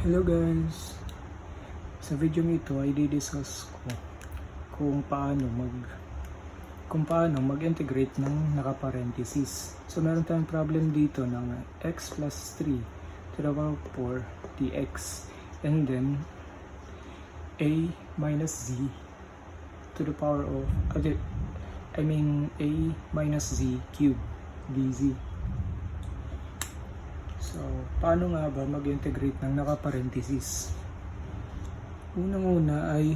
Hello guys! Sa video ito ay di-discuss ko kung paano mag-integrate ng naka-parenthesis. So meron tayong problem dito ng x plus 3 to the power 4 dx and then a minus z to the power of a minus z cube dz. So, paano nga ba mag-integrate ng naka-parenthesis? Unang-una ay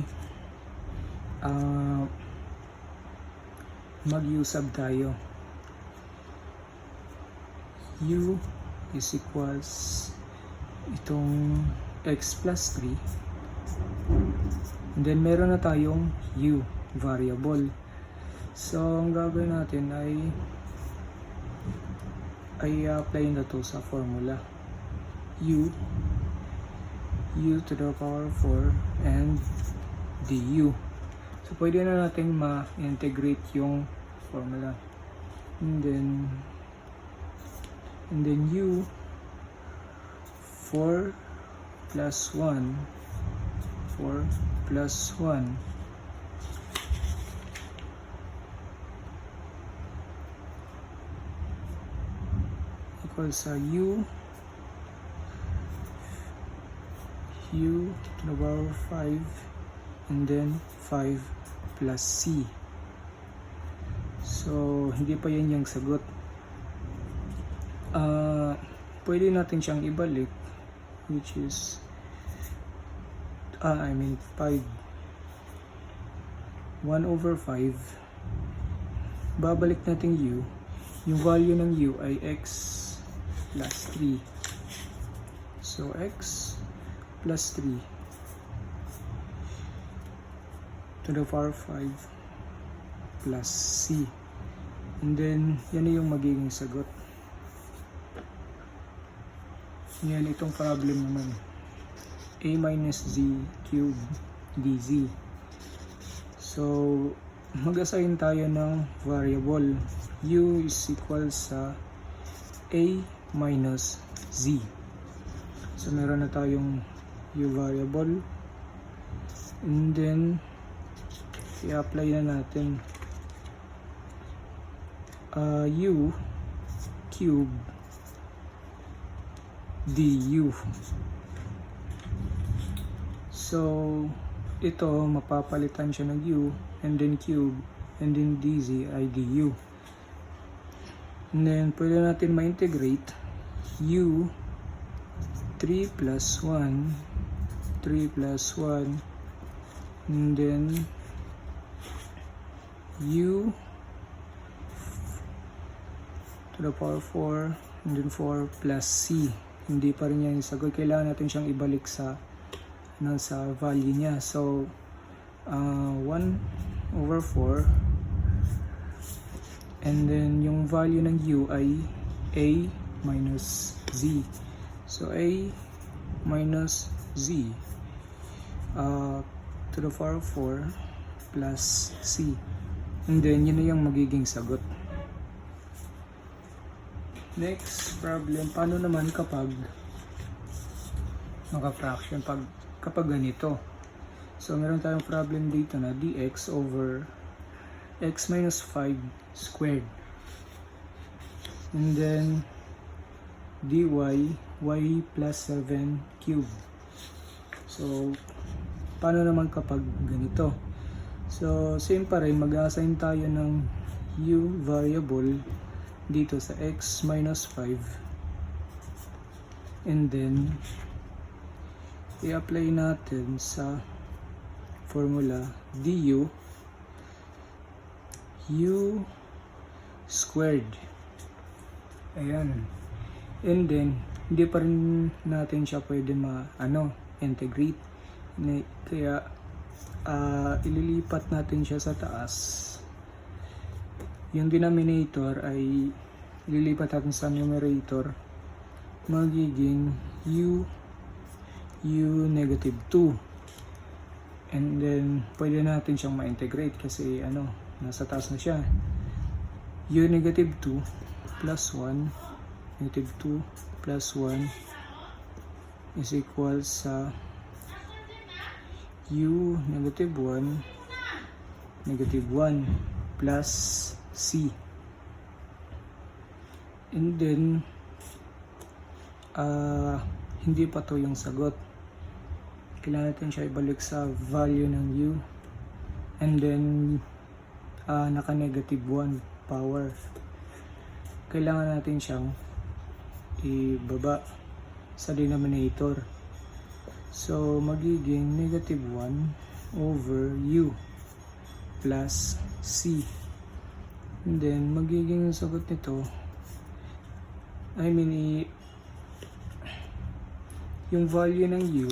mag-u-sub tayo. U is equals itong x plus 3. And then, meron na tayong u, variable. So, ang gagawin natin ay apply na to sa formula u to the power 4 and du. So pwede na natin ma-integrate yung formula, and then u 4 plus 1 equals u to the power 5 and then 5 plus c. So hindi pa yan yung sagot. Pwede natin siyang ibalik, which is 5 1/5. Babalik natin u. Yung value ng u ay x plus 3. So x plus 3 to the power 5 plus c. And then, yan yung magiging sagot. Yan, itong problem naman. A minus z cube dz. So, mag-assign tayo ng variable. U is equal sa a minus z. So meron na tayong u variable, and then i-apply na natin u cube du. So ito, mapapalitan siya ng u, and then cube, and then dz ay du. And then, pwede natin ma-integrate u 3 plus 1, and then u to the power 4, and then 4 plus c. Hindi pa rin yan yung sagot. Kailangan natin siyang ibalik sa value niya. So, 1/4. And then, yung value ng u ay a minus z. So, a minus z to the power 4 plus c. And then, yun na yung magiging sagot. Next problem, paano naman kapag naka-fraction, kapag ganito? So, meron tayong problem dito na dx over x minus 5 squared, and then dy y plus 7 cube. So paano naman kapag ganito? So same pa rin, mag-assign tayo ng u variable dito sa x minus 5, and then i-apply natin sa formula du u squared. Ayan. And then, hindi pa rin natin siya pwede integrate. Kaya, ililipat natin siya sa taas. Yung denominator ay ililipat natin sa numerator. Magiging u negative 2. And then, pwede natin siyang ma-integrate kasi nasa taas na siya. U negative 2 plus 1, negative 2 plus 1, is equal sa u negative 1 plus c. And then hindi pa to yung sagot. Kailangan natin siya ibalik sa value ng u, and then naka negative 1 power. Kailangan natin siyang ibaba sa denominator. So magiging negative 1 over u plus c. And then magiging sagot nito, yung value ng u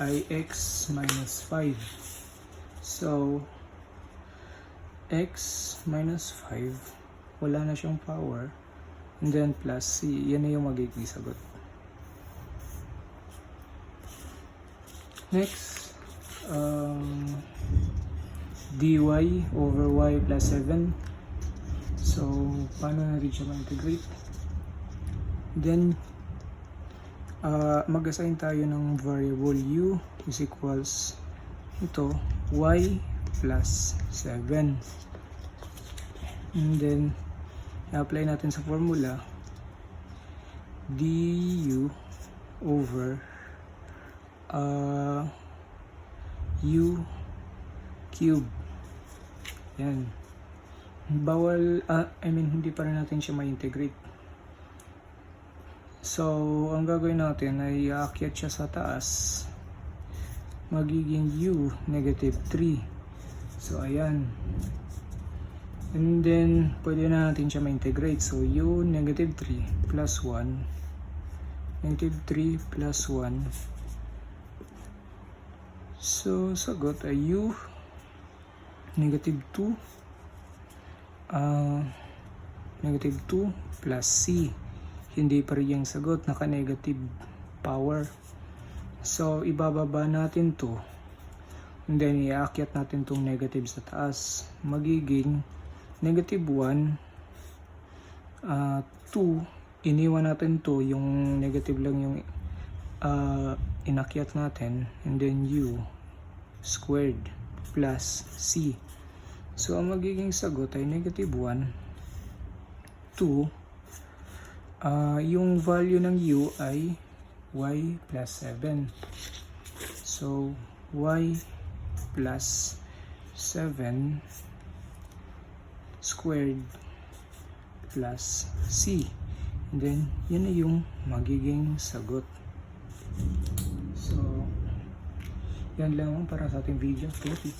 ay x minus 5. So x minus 5, wala na siyang power, and then plus c. Yan na yung magiging sagot. Next, dy over y plus 7. So paano natin siya ma-integrate? Then mag-assign tayo ng variable u is equals ito y plus 7, and then i-apply natin sa formula du over u cube. Yan. Bawal, hindi pa rin natin siya ma-integrate. So, ang gagawin natin ay aakyat siya sa taas. Magiging u negative 3. So, ayan. And then, pwede na natin siya ma-integrate. So, u negative 3 plus 1. Negative 3 plus 1. So, sagot ay u negative 2. Negative 2 plus c. Hindi pa rin yung sagot, naka-negative power. So, ibababa natin to. And then, iaakyat natin tong negative sa taas. Magiging negative 1, 2, iniwan natin to, yung negative lang yung inakyat natin. And then, u squared plus c. So, ang magiging sagot ay negative 1, 2, yung value ng u ay y plus 7. So, y plus 7 squared plus c. And then, yan na yung magiging sagot. So, yan lang para sa ating video. Thank you.